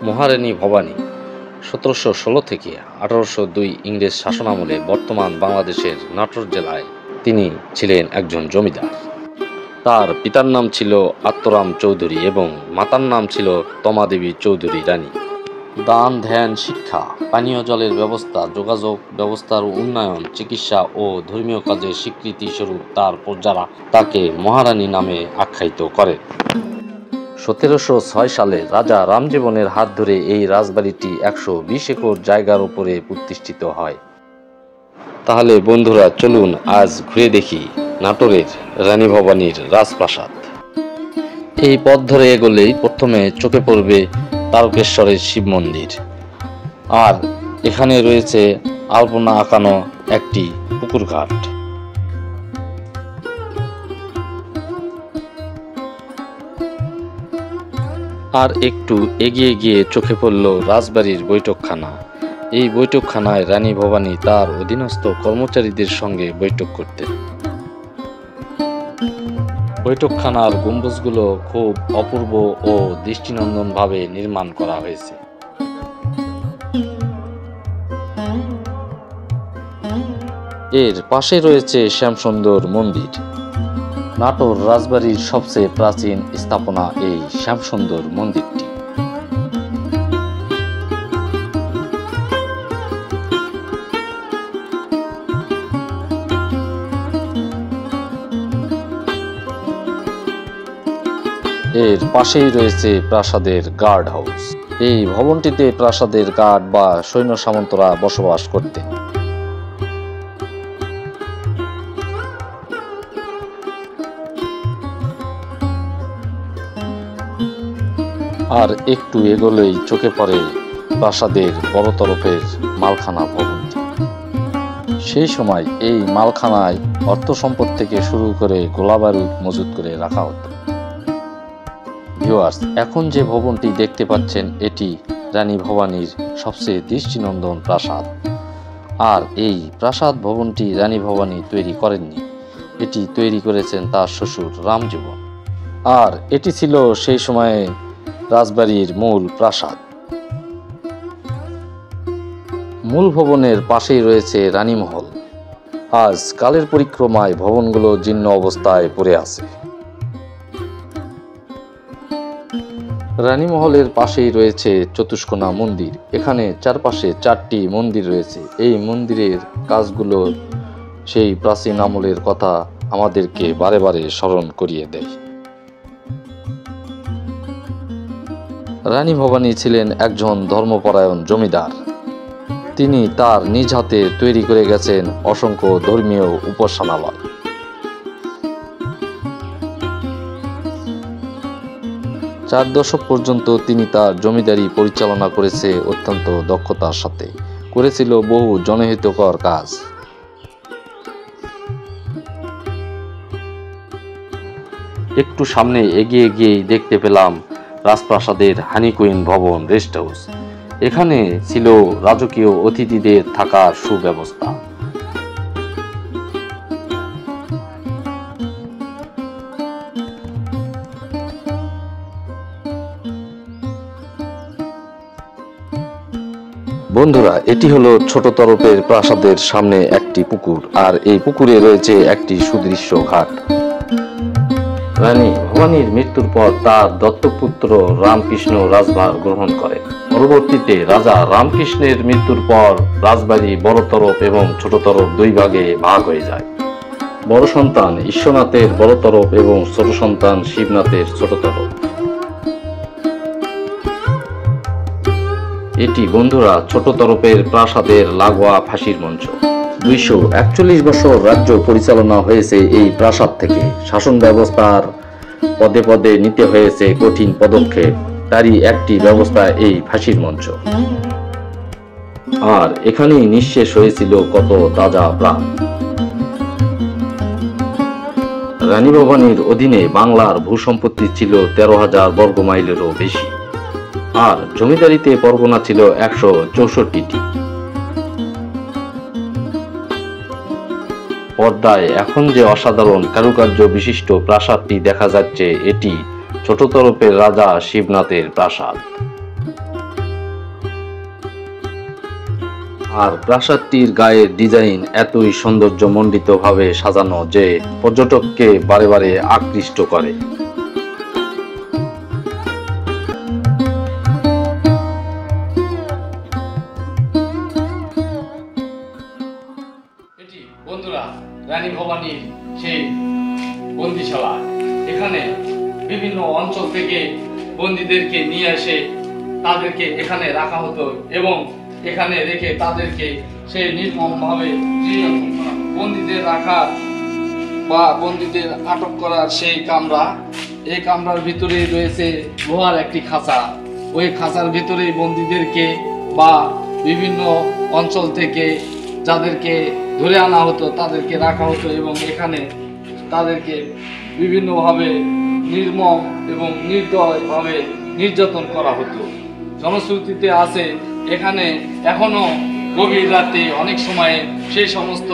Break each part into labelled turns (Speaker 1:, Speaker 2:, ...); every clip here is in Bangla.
Speaker 1: মহারানী ভবানী 1716 থেকে 1802 ইংরেজ শাসনামলে বর্তমান বাংলাদেশের নাটোর জেলায় তিনি ছিলেন একজন জমিদার। তার পিতার নাম ছিল আত্মরাম চৌধুরী এবং মাতার নাম ছিল তমাদেবী চৌধুরী রানী। দান, ধ্যান, শিক্ষা, পানীয় জলের ব্যবস্থা, যোগাযোগ ব্যবস্থার উন্নয়ন, চিকিৎসা ও ধর্মীয় কাজে স্বীকৃতি স্বরূপ তার প্রজারা তাকে মহারানী নামে আখ্যায়িত করে। 1706 সালে রাজা রামজীবনের হাত ধরে এই রাজবাড়িটি 120 একর জায়গার উপরে প্রতিষ্ঠিত হয়। তাহলে বন্ধুরা চলুন আজ ঘুরে দেখি নাটোরের রানী ভবানীর রাজপ্রাসাদ। এই পথ ধরে এগোলেই প্রথমে চোখে পড়বে তারকেশ্বরের শিব মন্দির, আর এখানে রয়েছে আলপনা আঁকানো একটি পুকুর ঘাট। আর একটু এগিয়ে গিয়ে চোখে পড়ল রাজবাড়ির বৈঠকখানা। এই বৈঠকখানায় রানী ভবানী তার অধীনস্থ কর্মচারীদের সঙ্গে বৈঠক করতেন। বৈঠকখানার গম্বুজগুলো খুব অপূর্ব ও দৃষ্টিনন্দনভাবে নির্মাণ করা হয়েছে। এর পাশে রয়েছে শ্যামসুন্দর মন্দির। নাটোর রাজবাড়ির সবচেয়ে প্রাচীন স্থাপনা এই শ্যামসুন্দর মন্দিরটি। এর পাশেই রয়েছে প্রাসাদের গার্ড হাউস। এই ভবনটিতে প্রাসাদের গার্ড বা সৈন্য সামন্তরা বসবাস করতেন। আর একটু এগোলেই চোখে পড়ে প্রাসাদের বড় তরফের মালখানা ভবনটি। সেই সময় এই মালখানায় অর্থ সম্পদ থেকে শুরু করে গোলাবারুদ মজুত করে রাখা হতো। ভিউয়ার্স, এখন যে ভবনটি দেখতে পাচ্ছেন এটি রানী ভবানীর সবচেয়ে দৃষ্টিনন্দন প্রাসাদ। আর এই প্রাসাদ ভবনটি রানী ভবানী তৈরি করেননি, এটি তৈরি করেছেন তার শ্বশুর রামজীবন। আর এটি ছিল সেই সময়ে রাজবাড়ির মূল প্রাসাদ। মূল ভবনের পাশেই রয়েছে রানীমহল। আজ কালের পরিক্রমায় ভবনগুলো জীর্ণ অবস্থায় পড়ে আছে। রানীমহলের পাশেই রয়েছে চতুষ্কোণা মন্দির। এখানে চারপাশে 4টি মন্দির রয়েছে। এই মন্দিরের কাজগুলো সেই প্রাচীন আমলের কথা আমাদেরকে বারে বারে স্মরণ করিয়ে দেয়। রানী ভবানী ছিলেন একজন ধর্মপরায়ণ জমিদার। তিনি তার নিজ হাতে তৈরি করে গেছেন অসংখ্য ধর্মীয় উপাসনালয়। চার দশক পর্যন্ত তিনি তার জমিদারি পরিচালনা করেছে অত্যন্ত দক্ষতার সাথে, করেছিল বহু জনহিতকর কাজ। একটু সামনে এগিয়ে গিয়েই দেখতে পেলাম রাজপ্রাসাদের হানিকুইন ভবন রেস্ট হাউস। এখানে ছিল রাজকীয় অতিথিদের থাকার সুব্যবস্থা। বন্ধুরা, এটি হলো ছোট তরফের প্রাসাদের সামনে একটি পুকুর, আর এই পুকুরে রয়েছে একটি সুদৃশ্য ঘাট। রানী ভবানীর মৃত্যুর পর তার দত্তপুত্র রামকৃষ্ণ রাজভার গ্রহণ করেন। পরবর্তীতে রাজা রামকৃষ্ণের মৃত্যুর পর রাজবাড়ি বড় তরফ এবং ছোট তরফ দুই ভাগে ভাগ হয়ে যায়। বড় সন্তান ঈশ্বরনাথের বড় তরফ এবং ছোট সন্তান শিবনাথের ছোট তরফ। এটি বন্ধুরা ছোট তরফের প্রাসাদের লাগোয়া ফাঁসির মঞ্চ। 241 বছর রাজ্য পরিচালনা হয়েছে এই প্রাসাদ থেকে। শাসন ব্যবস্থার পদে পদে নিতে হয়েছে কঠিন পদক্ষেপ, তারই একটি ব্যবস্থা এই ফাঁসির মঞ্চ। আর এখানেই নিঃশেষ হয়েছিল কত তাজা প্রাণ। রানী ভবানীর অধীনে বাংলার ভূসম্পত্তি ছিল 13,000 বর্গ মাইলেরও বেশি, আর জমিদারিতে পরগনা ছিল 164টি। পর্দায় এখন যে অসাধারণ কারুকার্য বিশিষ্ট প্রাসাদটি দেখা যাচ্ছে, এটি ছোট তরফের রাজা শিবনাথের প্রাসাদ। আর প্রাসাদটির গায়ের ডিজাইন এতই সৌন্দর্যমণ্ডিতভাবে সাজানো যে পর্যটককে বারে বারে আকৃষ্ট করে। এটি বন্ধুরা রানী ভবানীর সেই বন্দিশালা। এখানে বিভিন্ন অঞ্চল থেকে বন্দীদেরকে নিয়ে এসে তাদেরকে এখানে রাখা হতো এবং এখানে রেখে তাদেরকে সেই নির্মমভাবে বন্দীদের রাখা বা বন্দীদের আটক করার সেই কামরা। এই কামরার ভিতরে রয়েছে লোহার একটি খাঁচা। ওই খাঁচার ভিতরে বন্দীদেরকে বা বিভিন্ন অঞ্চল থেকে যাদেরকে ধরে আনা হতো তাদেরকে রাখা হতো এবং এখানে তাদেরকে বিভিন্নভাবে নির্মম এবং নির্দয়ভাবে নির্যাতন করা হতো। জনশ্রুতিতে আছে এখানে এখনো গভীর রাতে অনেক সময় সেই সমস্ত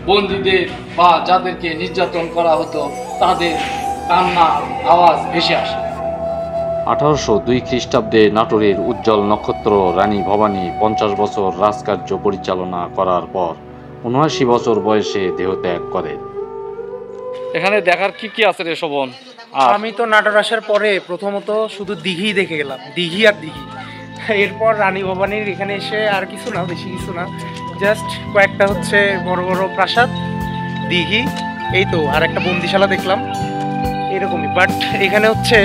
Speaker 1: বন্দীদের বা যাদেরকে নির্যাতন করা হতো তাদের কান্নার আওয়াজ ভেসে আসে। 1802 খ্রিস্টাব্দে নাটোরের উজ্জ্বল নক্ষত্র রানী ভবানী 50 বছর রাজকার্য পরিচালনা করার পর 79 বছর বয়সে দেহত্যাগ করেন। এখানে দেখার কি কি আছে রে শোভন?
Speaker 2: আমি তো নাটোর আসার পরে প্রথমত শুধু দিঘি দেখে গেলাম, দিঘি আর দিঘি। এরপর রানী ভবানীর এখানে এসে আর কিছু না, বেশি কিছু না, জাস্ট কয়েকটা হচ্ছে বড় বড় প্রাসাদ, দিঘি, এই তো, আর একটা বন্দিশালা দেখলাম, এরকমই। বাট এখানে হচ্ছে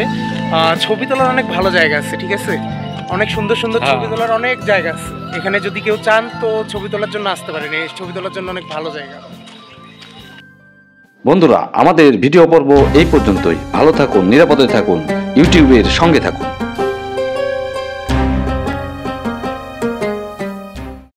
Speaker 2: ছবি তোলার অনেক ভালো জায়গা আছে, ঠিক আছে, অনেক সুন্দর সুন্দর ছবি তোলার অনেক জায়গা আছে এখানে। যদি কেউ চান তো ছবি তোলার জন্য আসতে পারেন, এই ছবি তোলার জন্য অনেক ভালো জায়গা।
Speaker 1: বন্ধুরা, আমাদের ভিডিও পর্ব এই পর্যন্তই। ভালো থাকুন, নিরাপদে থাকুন, ইউটিউবের সঙ্গে থাকুন।